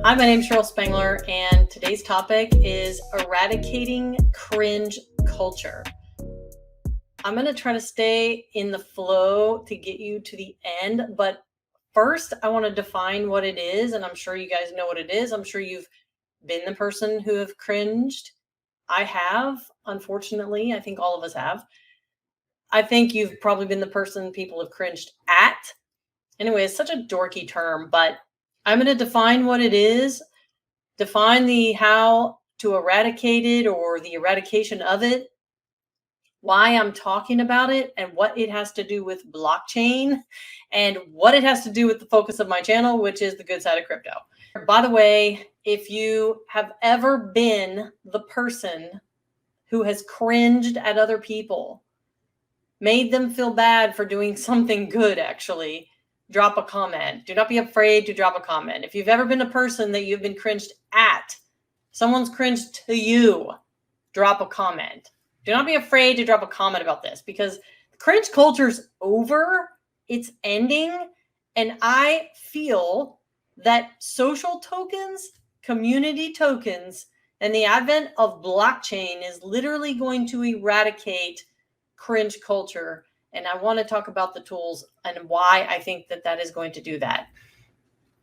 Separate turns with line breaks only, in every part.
Hi, my name is Cheryl Spengler, and today's topic is eradicating cringe culture. I'm going to try to stay in the flow to get you to the end, but first I want to define what it is, and I'm sure you guys know what it is. I'm sure you've been the person who have cringed. I have, unfortunately. I think all of us have. I think you've probably been the person people have cringed at. Anyway, it's such a dorky term, but I'm going to define what it is, define the how to eradicate it or the eradication of it, why I'm talking about it, and what it has to do with blockchain, and what it has to do with the focus of my channel, which is the good side of crypto. By the way, if you have ever been the person who has cringed at other people, made them feel bad for doing something good, actually, drop a comment. Do not be afraid to drop a comment. If you've ever been a person that you've been cringed at, someone's cringed to you, drop a comment. Do not be afraid to drop a comment about this, because cringe culture's over, it's ending, and I feel that social tokens, community tokens, and the advent of blockchain is literally going to eradicate cringe culture. And I want to talk about the tools and why I think that that is going to do that.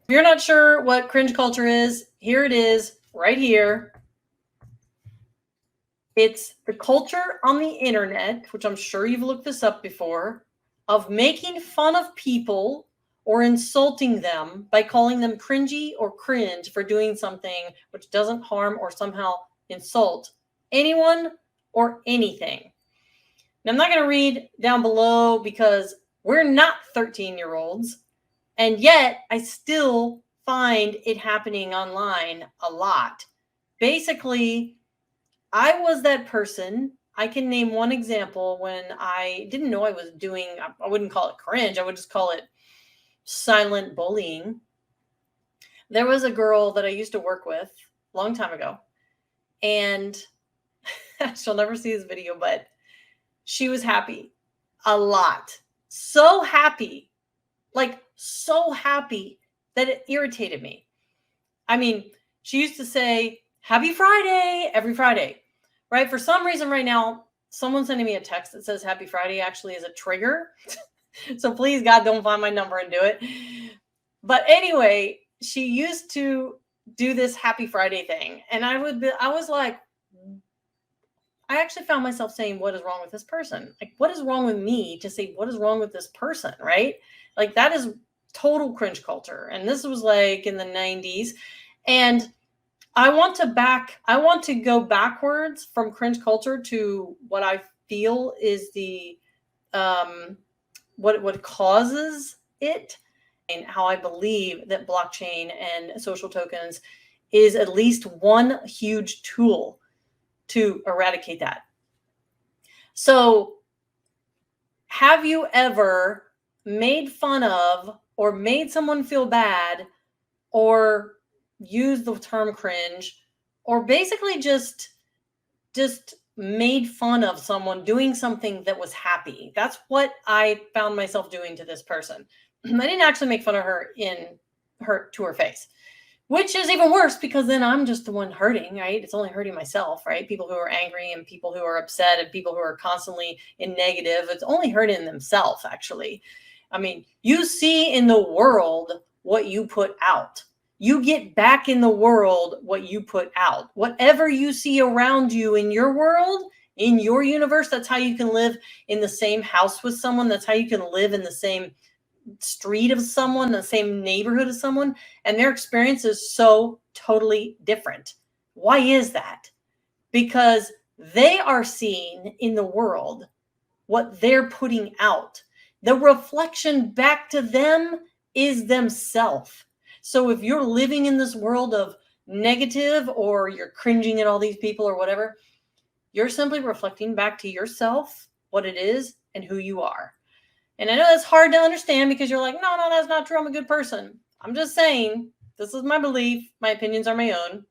If you're not sure what cringe culture is, here it is right here. It's the culture on the internet, which I'm sure you've looked this up before, of making fun of people or insulting them by calling them cringy or cringe for doing something which doesn't harm or somehow insult anyone or anything. Now, I'm not going to read down below because we're not 13-year-olds, and yet I still find it happening online a lot. Basically, I was that person. I can name one example when I didn't know I was doing, I wouldn't call it cringe, I would just call it silent bullying. There was a girl that I used to work with a long time ago, and she'll never see this video, but she was happy a lot. So happy, like so happy that it irritated me. I mean, she used to say, "Happy Friday," every Friday, right? For some reason right now, someone sending me a text that says Happy Friday actually is a trigger. So please, God, don't find my number and do it. But anyway, she used to do this Happy Friday thing. And I was like, I actually found myself saying, what is wrong with this person? Like, what is wrong with me to say, what is wrong with this person, right? Like, that is total cringe culture. And this was like in the 90s. And I want to go backwards from cringe culture to what I feel is the, what causes it, and how I believe that blockchain and social tokens is at least one huge tool to eradicate that. So, have you ever made fun of or made someone feel bad or used the term cringe, or basically just made fun of someone doing something that was happy? That's what I found myself doing to this person. I didn't actually make fun of her to her face, which is even worse, because then I'm just the one hurting, right? It's only hurting myself, right? People who are angry and people who are upset and people who are constantly in negative, it's only hurting themselves, actually. I mean, you see in the world what you put out. You get back in the world what you put out. Whatever you see around you in your world, in your universe, that's how you can live in the same house with someone. That's how you can live in the same street of someone, the same neighborhood of someone, and their experience is so totally different. Why is that? Because they are seeing in the world what they're putting out. The reflection back to them is themselves. So if you're living in this world of negative, or you're cringing at all these people or whatever, you're simply reflecting back to yourself what it is and who you are. And I know that's hard to understand because you're like, no, that's not true. I'm a good person. I'm just saying, this is my belief. My opinions are my own.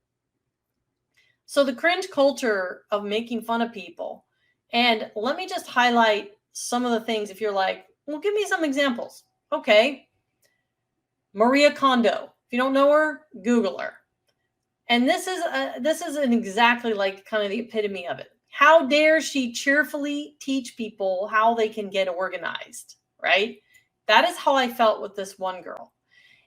So the cringe culture of making fun of people. And let me just highlight some of the things. If you're like, well, give me some examples. Okay. Maria Kondo. If you don't know her, Google her. And this is an exactly like kind of the epitome of it. How dare she cheerfully teach people how they can get organized, right? That is how I felt with this one girl.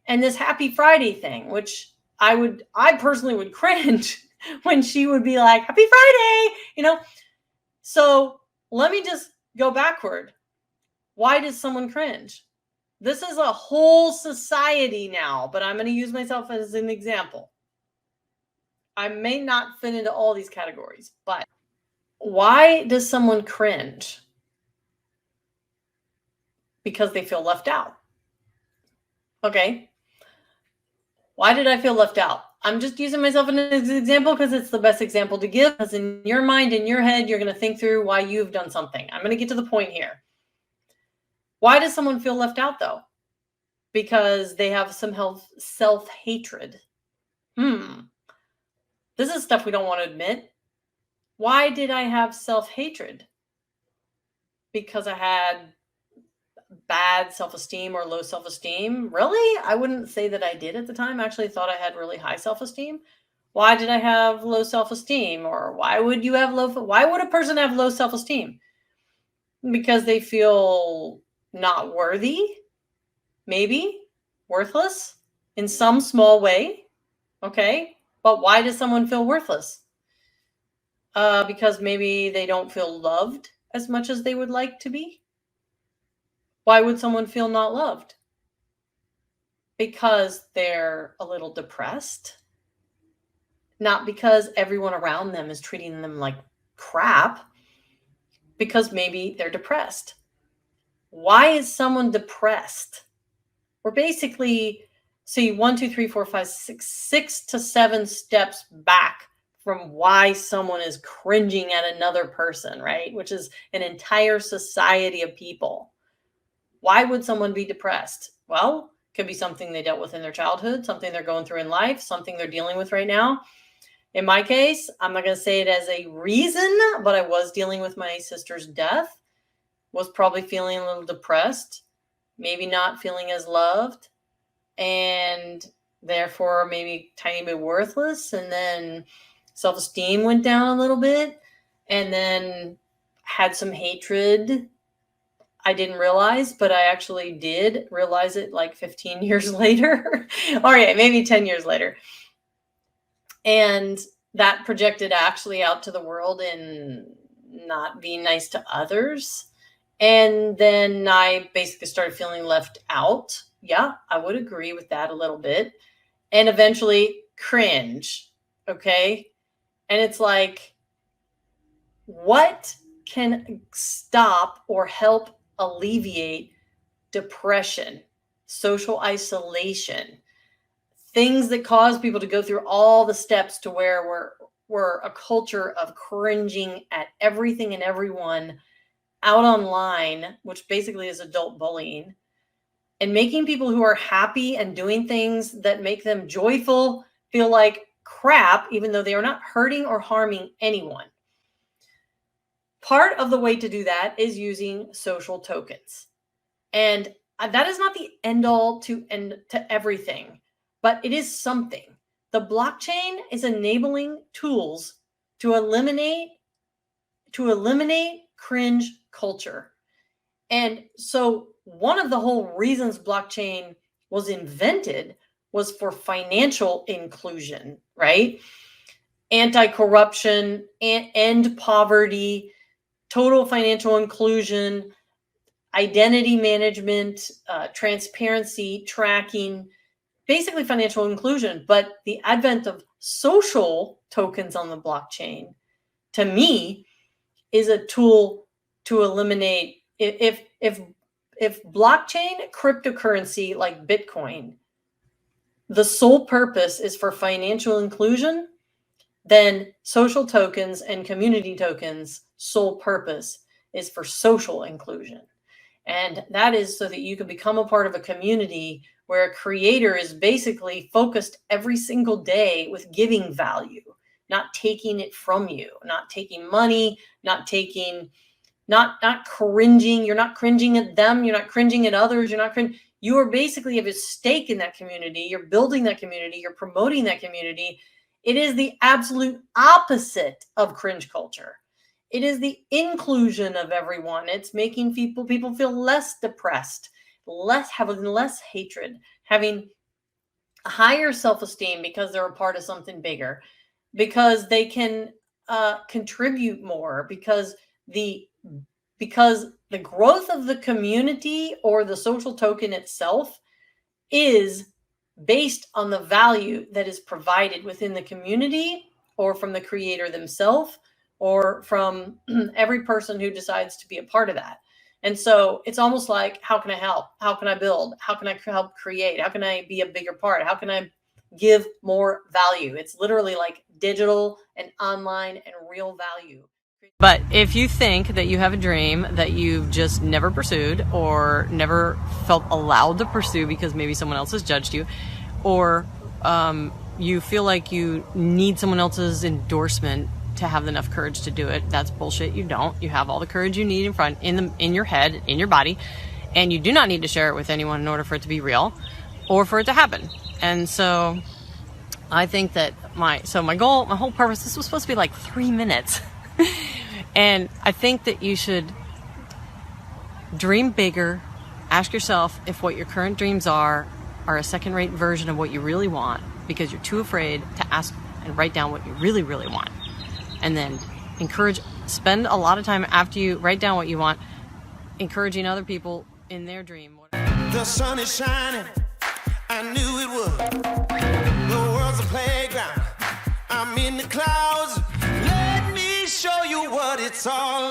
And this Happy Friday thing, which I personally would cringe when she would be like, Happy Friday, you know? So let me just go backward. Why does someone cringe? This is a whole society now, but I'm going to use myself as an example. I may not fit into all these categories, but why does someone cringe? Because they feel left out. Okay. Why did I feel left out? I'm just using myself as an example because it's the best example to give. Because in your mind, in your head, you're going to think through why you've done something. I'm going to get to the point here. Why does someone feel left out, though? Because they have some self-hatred. This is stuff we don't want to admit. Why did I have self-hatred? Because I had bad self-esteem or low self-esteem? Really? I wouldn't say that I did at the time. I actually thought I had really high self-esteem. Why did I have low self-esteem? Or why would a person have low self-esteem? Because they feel not worthy, maybe worthless in some small way. Okay. But why does someone feel worthless? Because maybe they don't feel loved as much as they would like to be. Why would someone feel not loved? Because they're a little depressed. Not because everyone around them is treating them like crap. Because maybe they're depressed. Why is someone depressed? We're basically, see, 1, 2, 3, 4, 5, 6 to 7 steps back from why someone is cringing at another person, right? Which is an entire society of people. Why would someone be depressed? Well, it could be something they dealt with in their childhood, something they're going through in life, something they're dealing with right now. In my case, I'm not going to say it as a reason, but I was dealing with my sister's death, was probably feeling a little depressed, maybe not feeling as loved, and therefore maybe a tiny bit worthless. And then self-esteem went down a little bit, and then had some hatred. I didn't realize, but I actually did realize it like 15 years later. Or yeah, maybe 10 years later. And that projected actually out to the world in not being nice to others. And then I basically started feeling left out. Yeah, I would agree with that a little bit. And eventually cringe. Okay. And it's like, what can stop or help alleviate depression, social isolation, things that cause people to go through all the steps to where we're a culture of cringing at everything and everyone out online, which basically is adult bullying, and making people who are happy and doing things that make them joyful feel like crap, even though they are not hurting or harming anyone. Part of the way to do that is using social tokens. And that is not the end all to everything, but it is something. The blockchain is enabling tools to eliminate cringe culture. And so one of the whole reasons blockchain was invented was for financial inclusion, right? Anti-corruption, end poverty, total financial inclusion, identity management, transparency, tracking, basically financial inclusion. But the advent of social tokens on the blockchain, to me, is a tool to eliminate, if blockchain cryptocurrency like Bitcoin, the sole purpose is for financial inclusion, then social tokens and community tokens sole purpose is for social inclusion. And that is so that you can become a part of a community where a creator is basically focused every single day with giving value, not taking it from you, not taking money, not cringing. You're not cringing at them. You're not cringing at others. You are basically have a stake in that community. You're building that community. You're promoting that community. It is the absolute opposite of cringe culture. It is the inclusion of everyone. It's making people feel less depressed, having less hatred, having higher self-esteem because they're a part of something bigger, because they can contribute more, because the growth of the community or the social token itself is based on the value that is provided within the community, or from the creator themselves, or from every person who decides to be a part of that. And so it's almost like, how can I help? How can I build? How can I help create? How can I be a bigger part? How can I give more value? It's literally like digital and online and real value. But if you think that you have a dream that you've just never pursued, or never felt allowed to pursue because maybe someone else has judged you, or you feel like you need someone else's endorsement to have enough courage to do it, that's bullshit. You don't. You have all the courage you need in your head, in your body, and you do not need to share it with anyone in order for it to be real or for it to happen. And so I think that my goal, my whole purpose, this was supposed to be like 3 minutes. And I think that you should dream bigger. Ask yourself if what your current dreams are a second-rate version of what you really want, because you're too afraid to ask and write down what you really, really want. And then spend a lot of time after you write down what you want, encouraging other people in their dream.
The sun is shining, I knew it would. The world's a playground, I'm in the clouds. Let me show you what it's all